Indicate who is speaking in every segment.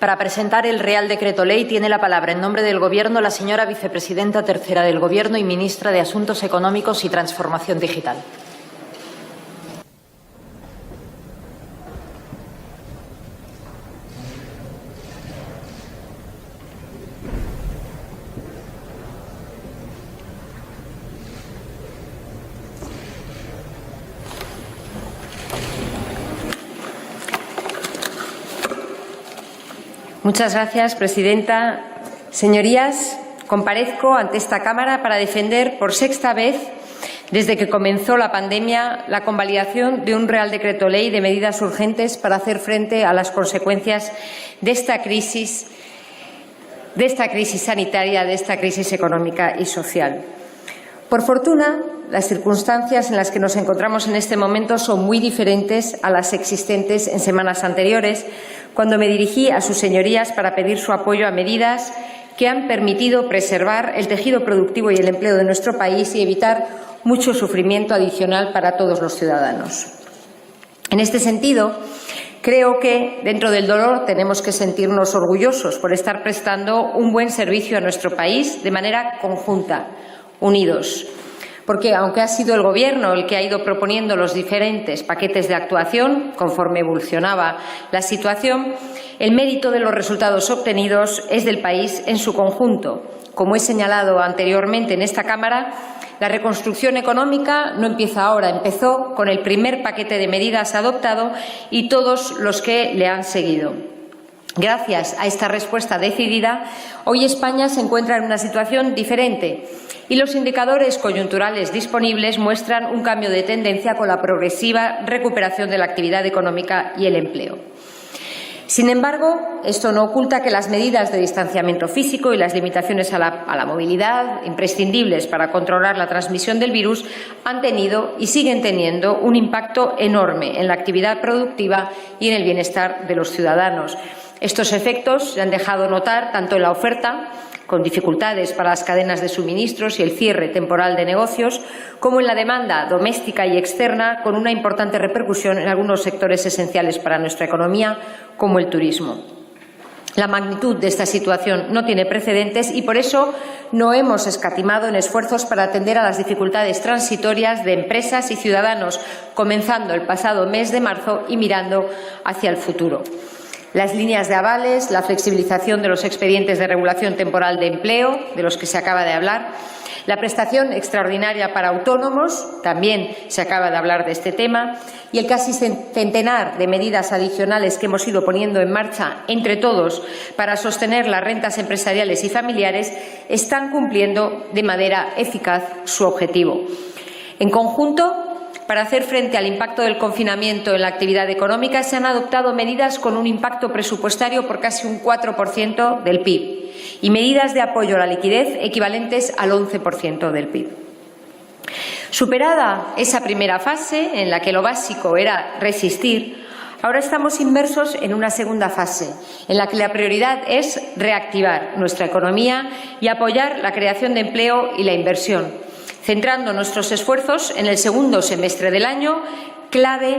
Speaker 1: Para presentar el Real Decreto Ley tiene la palabra en nombre del Gobierno la señora Vicepresidenta Tercera del Gobierno y Ministra de Asuntos Económicos y Transformación Digital.
Speaker 2: Muchas gracias, presidenta. Señorías, comparezco ante esta Cámara para defender por sexta vez, desde que comenzó la pandemia, la convalidación de un Real Decreto Ley de medidas urgentes para hacer frente a las consecuencias de esta crisis sanitaria, de esta crisis económica y social. Por fortuna, las circunstancias en las que nos encontramos en este momento son muy diferentes a las existentes en semanas anteriores, cuando me dirigí a sus señorías para pedir su apoyo a medidas que han permitido preservar el tejido productivo y el empleo de nuestro país y evitar mucho sufrimiento adicional para todos los ciudadanos. En este sentido, creo que dentro del dolor tenemos que sentirnos orgullosos por estar prestando un buen servicio a nuestro país de manera conjunta, unidos. Porque, aunque ha sido el Gobierno el que ha ido proponiendo los diferentes paquetes de actuación conforme evolucionaba la situación, el mérito de los resultados obtenidos es del país en su conjunto. Como he señalado anteriormente en esta Cámara, la reconstrucción económica no empieza ahora, empezó con el primer paquete de medidas adoptado y todos los que le han seguido. Gracias a esta respuesta decidida, hoy España se encuentra en una situación diferente y los indicadores coyunturales disponibles muestran un cambio de tendencia con la progresiva recuperación de la actividad económica y el empleo. Sin embargo, esto no oculta que las medidas de distanciamiento físico y las limitaciones a la movilidad, imprescindibles para controlar la transmisión del virus, han tenido y siguen teniendo un impacto enorme en la actividad productiva y en el bienestar de los ciudadanos. Estos efectos se han dejado notar tanto en la oferta, con dificultades para las cadenas de suministros y el cierre temporal de negocios, como en la demanda doméstica y externa, con una importante repercusión en algunos sectores esenciales para nuestra economía, como el turismo. La magnitud de esta situación no tiene precedentes y por eso no hemos escatimado en esfuerzos para atender a las dificultades transitorias de empresas y ciudadanos, comenzando el pasado mes de marzo y mirando hacia el futuro. Las líneas de avales, la flexibilización de los expedientes de regulación temporal de empleo, de los que se acaba de hablar, la prestación extraordinaria para autónomos, también se acaba de hablar de este tema, y el casi centenar de medidas adicionales que hemos ido poniendo en marcha entre todos para sostener las rentas empresariales y familiares están cumpliendo de manera eficaz su objetivo. En conjunto, para hacer frente al impacto del confinamiento en la actividad económica, se han adoptado medidas con un impacto presupuestario por casi un 4% del PIB y medidas de apoyo a la liquidez equivalentes al 11% del PIB. Superada esa primera fase, en la que lo básico era resistir, ahora estamos inmersos en una segunda fase, en la que la prioridad es reactivar nuestra economía y apoyar la creación de empleo y la inversión, centrando nuestros esfuerzos en el segundo semestre del año, clave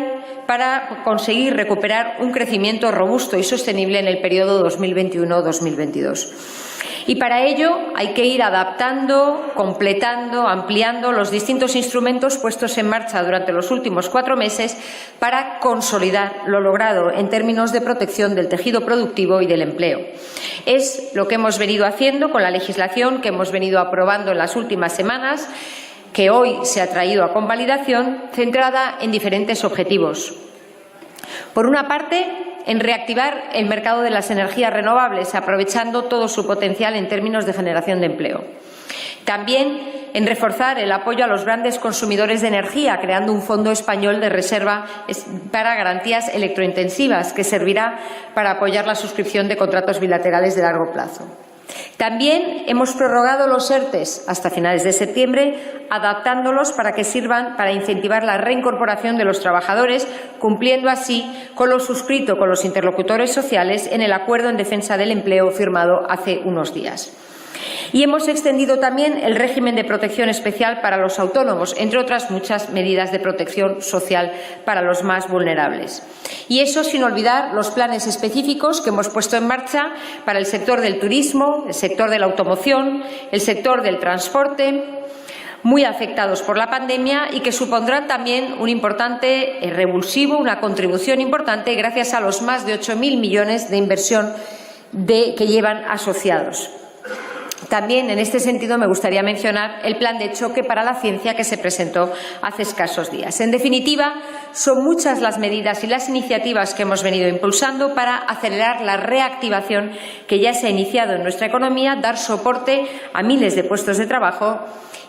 Speaker 2: para conseguir recuperar un crecimiento robusto y sostenible en el periodo 2021-2022. Y para ello hay que ir adaptando, completando, ampliando los distintos instrumentos puestos en marcha durante los últimos 4 meses para consolidar lo logrado en términos de protección del tejido productivo y del empleo. Es lo que hemos venido haciendo con la legislación que hemos venido aprobando en las últimas semanas, que hoy se ha traído a convalidación, centrada en diferentes objetivos. Por una parte, en reactivar el mercado de las energías renovables, aprovechando todo su potencial en términos de generación de empleo. También en reforzar el apoyo a los grandes consumidores de energía, creando un fondo español de reserva para garantías electrointensivas, que servirá para apoyar la suscripción de contratos bilaterales de largo plazo. También hemos prorrogado los ERTEs hasta finales de septiembre, adaptándolos para que sirvan para incentivar la reincorporación de los trabajadores, cumpliendo así con lo suscrito con los interlocutores sociales en el acuerdo en defensa del empleo firmado hace unos días. Y hemos extendido también el régimen de protección especial para los autónomos, entre otras muchas medidas de protección social para los más vulnerables. Y eso sin olvidar los planes específicos que hemos puesto en marcha para el sector del turismo, el sector de la automoción, el sector del transporte, muy afectados por la pandemia y que supondrán también un importante revulsivo, una contribución importante gracias a los más de 8.000 millones de inversión que llevan asociados. También, en este sentido, me gustaría mencionar el plan de choque para la ciencia que se presentó hace escasos días. En definitiva, son muchas las medidas y las iniciativas que hemos venido impulsando para acelerar la reactivación que ya se ha iniciado en nuestra economía, dar soporte a miles de puestos de trabajo,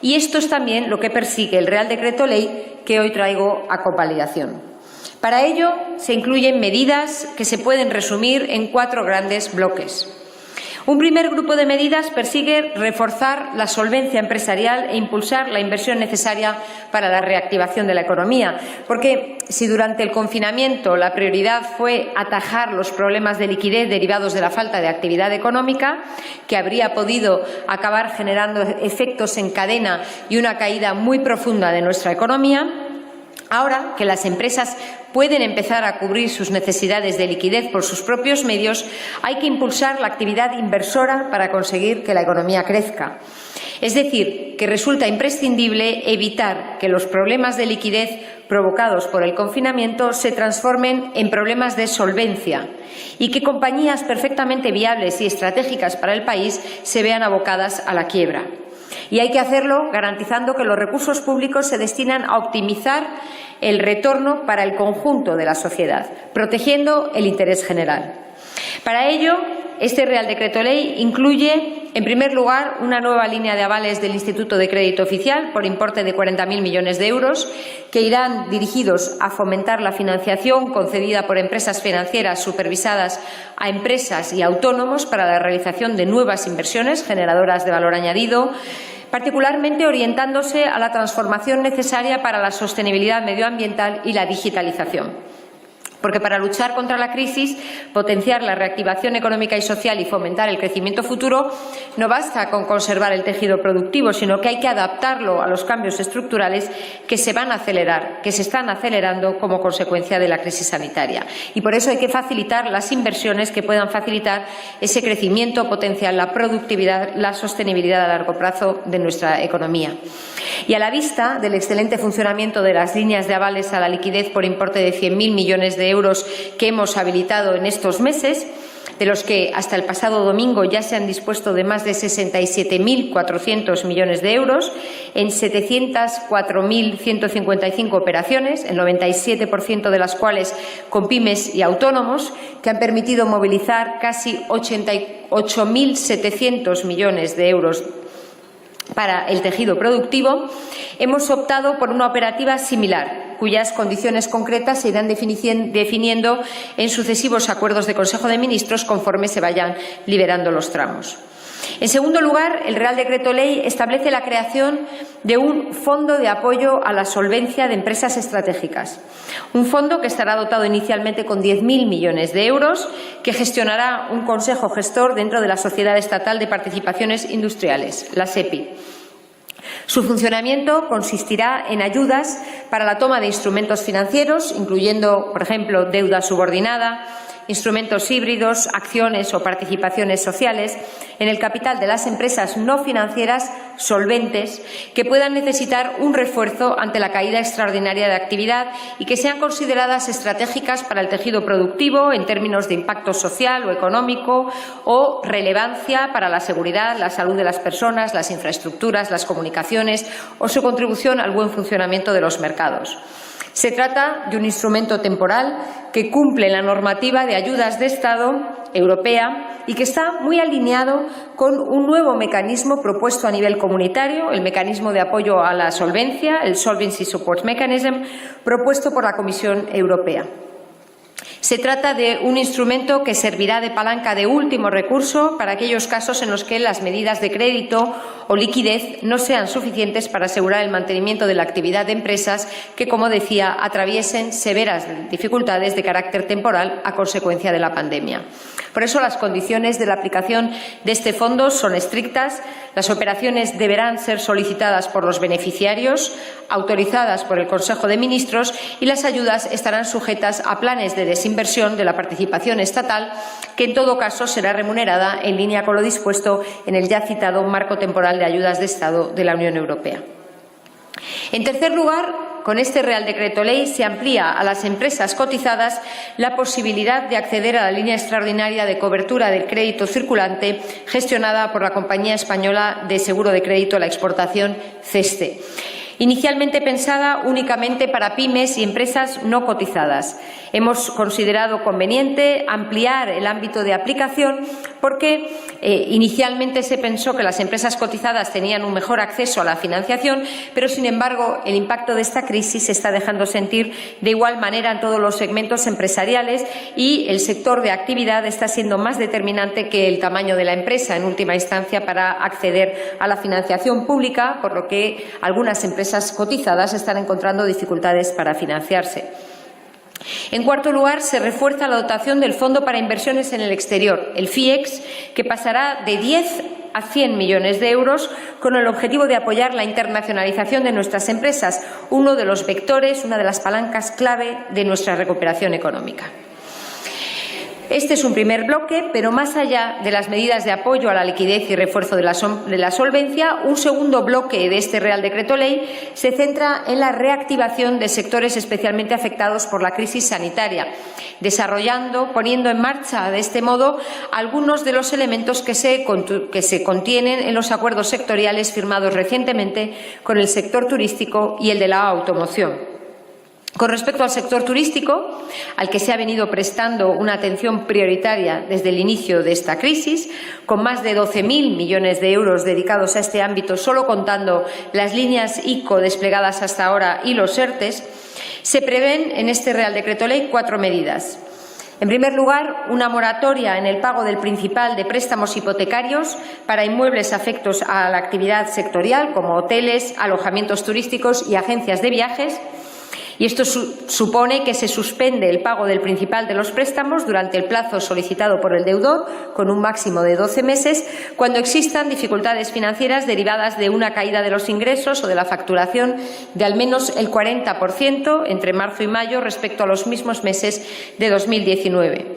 Speaker 2: y esto es también lo que persigue el Real Decreto Ley que hoy traigo a convalidación. Para ello, se incluyen medidas que se pueden resumir en 4 grandes bloques. Un primer grupo de medidas persigue reforzar la solvencia empresarial e impulsar la inversión necesaria para la reactivación de la economía, porque si durante el confinamiento la prioridad fue atajar los problemas de liquidez derivados de la falta de actividad económica, que habría podido acabar generando efectos en cadena y una caída muy profunda de nuestra economía, ahora que las empresas pueden empezar a cubrir sus necesidades de liquidez por sus propios medios, hay que impulsar la actividad inversora para conseguir que la economía crezca. Es decir, que resulta imprescindible evitar que los problemas de liquidez provocados por el confinamiento se transformen en problemas de solvencia y que compañías perfectamente viables y estratégicas para el país se vean abocadas a la quiebra. Y hay que hacerlo garantizando que los recursos públicos se destinan a optimizar el retorno para el conjunto de la sociedad, protegiendo el interés general. Para ello, este Real Decreto Ley incluye, en primer lugar, una nueva línea de avales del Instituto de Crédito Oficial por importe de 40.000 millones de euros, que irán dirigidos a fomentar la financiación concedida por empresas financieras supervisadas a empresas y autónomos para la realización de nuevas inversiones generadoras de valor añadido, particularmente orientándose a la transformación necesaria para la sostenibilidad medioambiental y la digitalización. Porque para luchar contra la crisis, potenciar la reactivación económica y social y fomentar el crecimiento futuro, no basta con conservar el tejido productivo, sino que hay que adaptarlo a los cambios estructurales que se van a acelerar, que se están acelerando como consecuencia de la crisis sanitaria. Y por eso hay que facilitar las inversiones que puedan facilitar ese crecimiento potencial, la productividad, la sostenibilidad a largo plazo de nuestra economía. Y a la vista del excelente funcionamiento de las líneas de avales a la liquidez por importe de 100.000 millones de euros que hemos habilitado en estos meses, de los que hasta el pasado domingo ya se han dispuesto de más de 67.400 millones de euros en 704.155 operaciones, el 97% de las cuales con pymes y autónomos, que han permitido movilizar casi 88.700 millones de euros para el tejido productivo. Hemos optado por una operativa similar, cuyas condiciones concretas se irán definiendo en sucesivos acuerdos de Consejo de Ministros conforme se vayan liberando los tramos. En segundo lugar, el Real Decreto Ley establece la creación de un fondo de apoyo a la solvencia de empresas estratégicas. Un fondo que estará dotado inicialmente con 10.000 millones de euros, que gestionará un consejo gestor dentro de la Sociedad Estatal de Participaciones Industriales, la SEPI. Su funcionamiento consistirá en ayudas para la toma de instrumentos financieros, incluyendo, por ejemplo, deuda subordinada, instrumentos híbridos, acciones o participaciones sociales en el capital de las empresas no financieras solventes que puedan necesitar un refuerzo ante la caída extraordinaria de actividad y que sean consideradas estratégicas para el tejido productivo en términos de impacto social o económico o relevancia para la seguridad, la salud de las personas, las infraestructuras, las comunicaciones o su contribución al buen funcionamiento de los mercados. Se trata de un instrumento temporal que cumple la normativa de ayudas de Estado europea y que está muy alineado con un nuevo mecanismo propuesto a nivel comunitario, el mecanismo de apoyo a la solvencia, el Solvency Support Mechanism, propuesto por la Comisión Europea. Se trata de un instrumento que servirá de palanca de último recurso para aquellos casos en los que las medidas de crédito o liquidez no sean suficientes para asegurar el mantenimiento de la actividad de empresas que, como decía, atraviesen severas dificultades de carácter temporal a consecuencia de la pandemia. Por eso, las condiciones de la aplicación de este fondo son estrictas. Las operaciones deberán ser solicitadas por los beneficiarios, autorizadas por el Consejo de Ministros, y las ayudas estarán sujetas a planes de desinversión de la participación estatal, que en todo caso será remunerada en línea con lo dispuesto en el ya citado marco temporal de ayudas de Estado de la Unión Europea. En tercer lugar, con este Real Decreto Ley se amplía a las empresas cotizadas la posibilidad de acceder a la línea extraordinaria de cobertura del crédito circulante gestionada por la Compañía Española de Seguro de Crédito a la Exportación, CESCE, inicialmente pensada únicamente para pymes y empresas no cotizadas. Hemos considerado conveniente ampliar el ámbito de aplicación porque inicialmente se pensó que las empresas cotizadas tenían un mejor acceso a la financiación, pero, sin embargo, el impacto de esta crisis se está dejando sentir de igual manera en todos los segmentos empresariales y el sector de actividad está siendo más determinante que el tamaño de la empresa, en última instancia, para acceder a la financiación pública, por lo que algunas empresas cotizadas están encontrando dificultades para financiarse. En cuarto lugar, se refuerza la dotación del Fondo para Inversiones en el Exterior, el FIEX, que pasará de 10 a 100 millones de euros con el objetivo de apoyar la internacionalización de nuestras empresas, uno de los vectores, una de las palancas clave de nuestra recuperación económica. Este es un primer bloque, pero más allá de las medidas de apoyo a la liquidez y refuerzo de la solvencia, un segundo bloque de este Real Decreto Ley se centra en la reactivación de sectores especialmente afectados por la crisis sanitaria, poniendo en marcha de este modo algunos de los elementos que se contienen en los acuerdos sectoriales firmados recientemente con el sector turístico y el de la automoción. Con respecto al sector turístico, al que se ha venido prestando una atención prioritaria desde el inicio de esta crisis, con más de 12.000 millones de euros dedicados a este ámbito, solo contando las líneas ICO desplegadas hasta ahora y los ERTES, se prevén en este Real Decreto Ley 4 medidas. En primer lugar, una moratoria en el pago del principal de préstamos hipotecarios para inmuebles afectos a la actividad sectorial, como hoteles, alojamientos turísticos y agencias de viajes. Y esto supone que se suspende el pago del principal de los préstamos durante el plazo solicitado por el deudor, con un máximo de 12 meses, cuando existan dificultades financieras derivadas de una caída de los ingresos o de la facturación de al menos el 40% entre marzo y mayo respecto a los mismos meses de 2019.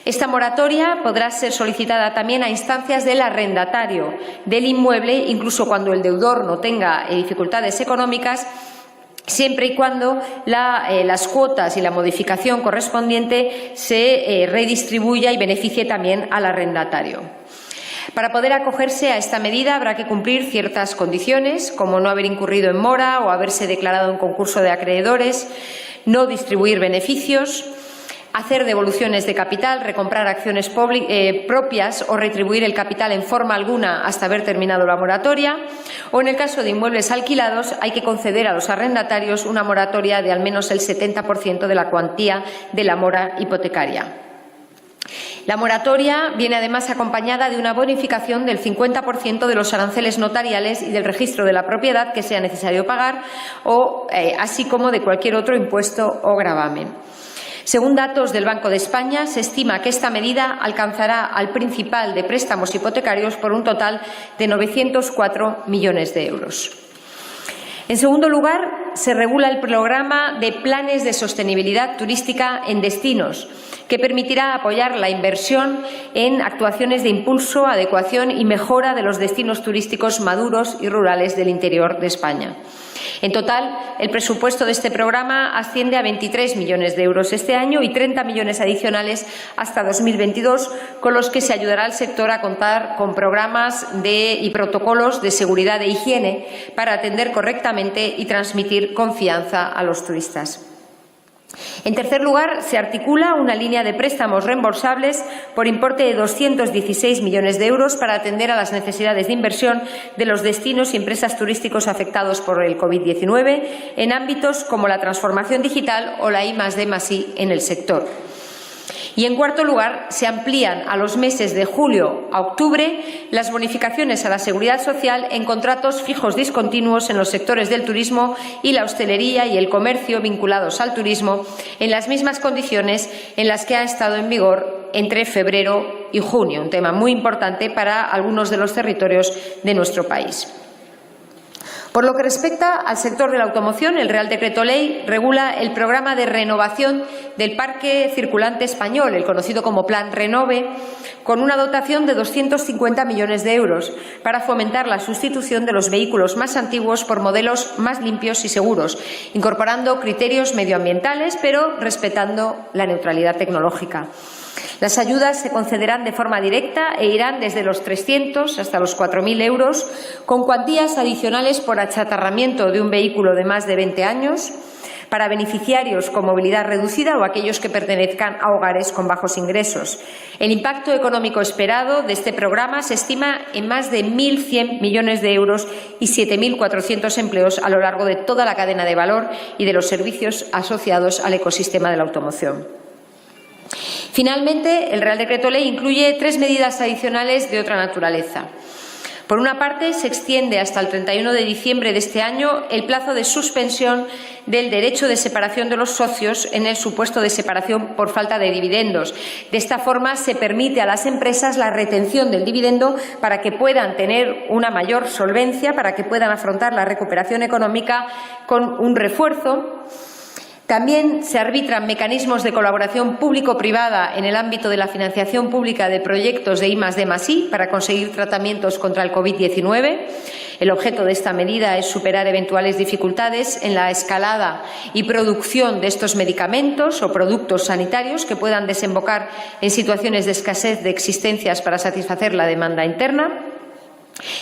Speaker 2: Esta moratoria podrá ser solicitada también a instancias del arrendatario del inmueble, incluso cuando el deudor no tenga dificultades económicas, siempre y cuando las cuotas y la modificación correspondiente se redistribuya y beneficie también al arrendatario. Para poder acogerse a esta medida habrá que cumplir ciertas condiciones, como no haber incurrido en mora o haberse declarado en concurso de acreedores, no distribuir beneficios, hacer devoluciones de capital, recomprar acciones propias o retribuir el capital en forma alguna hasta haber terminado la moratoria, o en el caso de inmuebles alquilados hay que conceder a los arrendatarios una moratoria de al menos el 70% de la cuantía de la mora hipotecaria. La moratoria viene además acompañada de una bonificación del 50% de los aranceles notariales y del registro de la propiedad que sea necesario pagar, así como de cualquier otro impuesto o gravamen. Según datos del Banco de España, se estima que esta medida alcanzará al principal de préstamos hipotecarios por un total de 904 millones de euros. En segundo lugar, se regula el programa de planes de sostenibilidad turística en destinos, que permitirá apoyar la inversión en actuaciones de impulso, adecuación y mejora de los destinos turísticos maduros y rurales del interior de España. En total, el presupuesto de este programa asciende a 23 millones de euros este año y 30 millones adicionales hasta 2022, con los que se ayudará al sector a contar con programas y protocolos de seguridad e higiene para atender correctamente y transmitir confianza a los turistas. En tercer lugar, se articula una línea de préstamos reembolsables por importe de 216 millones de euros para atender a las necesidades de inversión de los destinos y empresas turísticos afectados por el COVID-19 en ámbitos como la transformación digital o la I+D+I en el sector. Y, en cuarto lugar, se amplían a los meses de julio a octubre las bonificaciones a la Seguridad Social en contratos fijos discontinuos en los sectores del turismo y la hostelería y el comercio vinculados al turismo, en las mismas condiciones en las que ha estado en vigor entre febrero y junio, un tema muy importante para algunos de los territorios de nuestro país. Por lo que respecta al sector de la automoción, el Real Decreto Ley regula el programa de renovación del parque circulante español, el conocido como Plan Renove, con una dotación de 250 millones de euros para fomentar la sustitución de los vehículos más antiguos por modelos más limpios y seguros, incorporando criterios medioambientales, pero respetando la neutralidad tecnológica. Las ayudas se concederán de forma directa e irán desde los 300 hasta los 4.000 euros, con cuantías adicionales por achatarramiento de un vehículo de más de 20 años, para beneficiarios con movilidad reducida o aquellos que pertenezcan a hogares con bajos ingresos. El impacto económico esperado de este programa se estima en más de 1.100 millones de euros y 7.400 empleos a lo largo de toda la cadena de valor y de los servicios asociados al ecosistema de la automoción. Finalmente, el Real Decreto Ley incluye 3 medidas adicionales de otra naturaleza. Por una parte, se extiende hasta el 31 de diciembre de este año el plazo de suspensión del derecho de separación de los socios en el supuesto de separación por falta de dividendos. De esta forma, se permite a las empresas la retención del dividendo para que puedan tener una mayor solvencia, para que puedan afrontar la recuperación económica con un refuerzo. También se arbitran mecanismos de colaboración público-privada en el ámbito de la financiación pública de proyectos de I+D+I para conseguir tratamientos contra el COVID-19. El objeto de esta medida es superar eventuales dificultades en la escalada y producción de estos medicamentos o productos sanitarios que puedan desembocar en situaciones de escasez de existencias para satisfacer la demanda interna.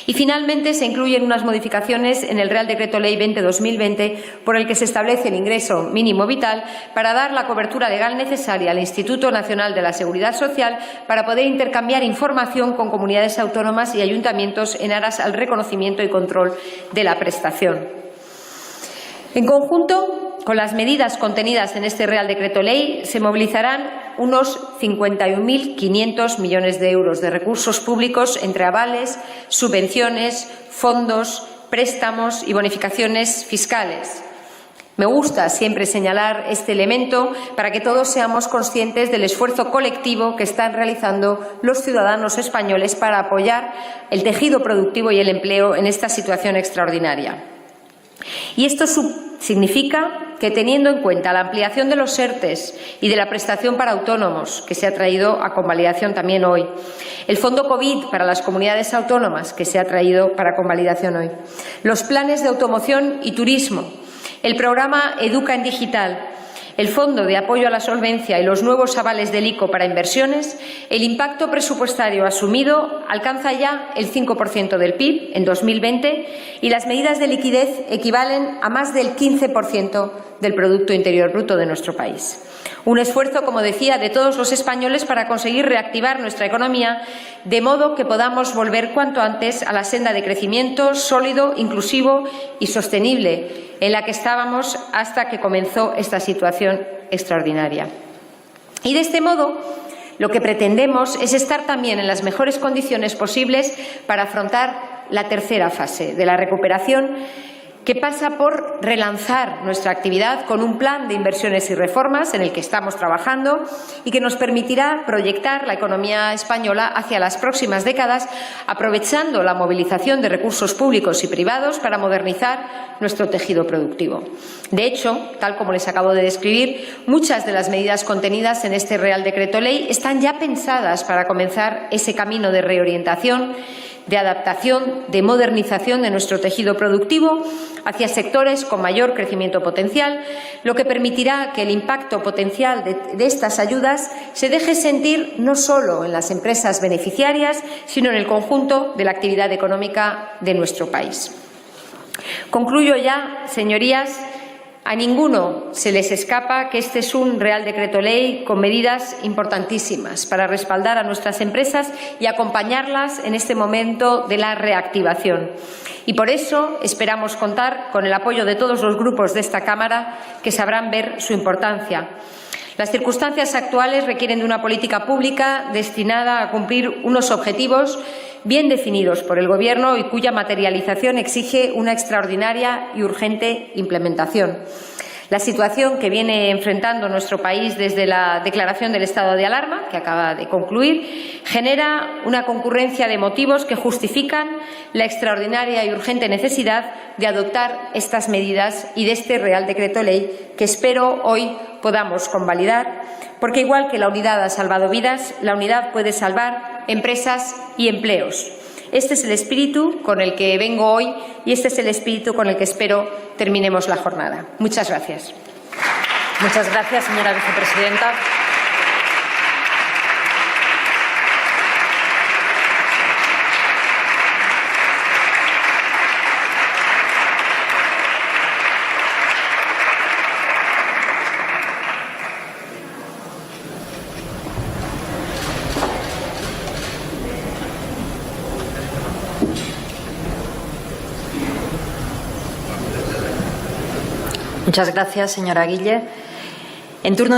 Speaker 2: Y finalmente se incluyen unas modificaciones en el Real Decreto Ley 20/2020 por el que se establece el ingreso mínimo vital para dar la cobertura legal necesaria al Instituto Nacional de la Seguridad Social para poder intercambiar información con comunidades autónomas y ayuntamientos en aras al reconocimiento y control de la prestación. En conjunto, con las medidas contenidas en este Real Decreto Ley, se movilizarán unos 51.500 millones de euros de recursos públicos entre avales, subvenciones, fondos, préstamos y bonificaciones fiscales. Me gusta siempre señalar este elemento para que todos seamos conscientes del esfuerzo colectivo que están realizando los ciudadanos españoles para apoyar el tejido productivo y el empleo en esta situación extraordinaria. Y esto significa que, teniendo en cuenta la ampliación de los ERTEs y de la prestación para autónomos, que se ha traído a convalidación también hoy, el Fondo COVID para las comunidades autónomas, que se ha traído para convalidación hoy, los planes de automoción y turismo, el programa Educa en Digital, el Fondo de Apoyo a la Solvencia y los nuevos avales del ICO para inversiones, el impacto presupuestario asumido alcanza ya el 5% del PIB en 2020 y las medidas de liquidez equivalen a más del 15% del Producto Interior Bruto de nuestro país. Un esfuerzo, como decía, de todos los españoles para conseguir reactivar nuestra economía de modo que podamos volver cuanto antes a la senda de crecimiento sólido, inclusivo y sostenible en la que estábamos hasta que comenzó esta situación extraordinaria. Y de este modo, lo que pretendemos es estar también en las mejores condiciones posibles para afrontar la tercera fase de la recuperación, que pasa por relanzar nuestra actividad con un plan de inversiones y reformas en el que estamos trabajando y que nos permitirá proyectar la economía española hacia las próximas décadas, aprovechando la movilización de recursos públicos y privados para modernizar nuestro tejido productivo. De hecho, tal como les acabo de describir, muchas de las medidas contenidas en este Real Decreto Ley están ya pensadas para comenzar ese camino de reorientación, de adaptación, de modernización de nuestro tejido productivo hacia sectores con mayor crecimiento potencial, lo que permitirá que el impacto potencial de estas ayudas se deje sentir no solo en las empresas beneficiarias, sino en el conjunto de la actividad económica de nuestro país. Concluyo ya, señorías. A ninguno se les escapa que este es un Real Decreto Ley con medidas importantísimas para respaldar a nuestras empresas y acompañarlas en este momento de la reactivación. Y por eso esperamos contar con el apoyo de todos los grupos de esta Cámara, que sabrán ver su importancia. Las circunstancias actuales requieren de una política pública destinada a cumplir unos objetivos bien definidos por el Gobierno y cuya materialización exige una extraordinaria y urgente implementación. La situación que viene enfrentando nuestro país desde la declaración del estado de alarma, que acaba de concluir, genera una concurrencia de motivos que justifican la extraordinaria y urgente necesidad de adoptar estas medidas y de este Real Decreto Ley que espero hoy podamos convalidar, porque igual que la unidad ha salvado vidas, la unidad puede salvar empresas y empleos. Este es el espíritu con el que vengo hoy y este es el espíritu con el que espero terminemos la jornada. Muchas gracias.
Speaker 1: Muchas gracias, señora vicepresidenta. Muchas gracias, señora Guille. En turno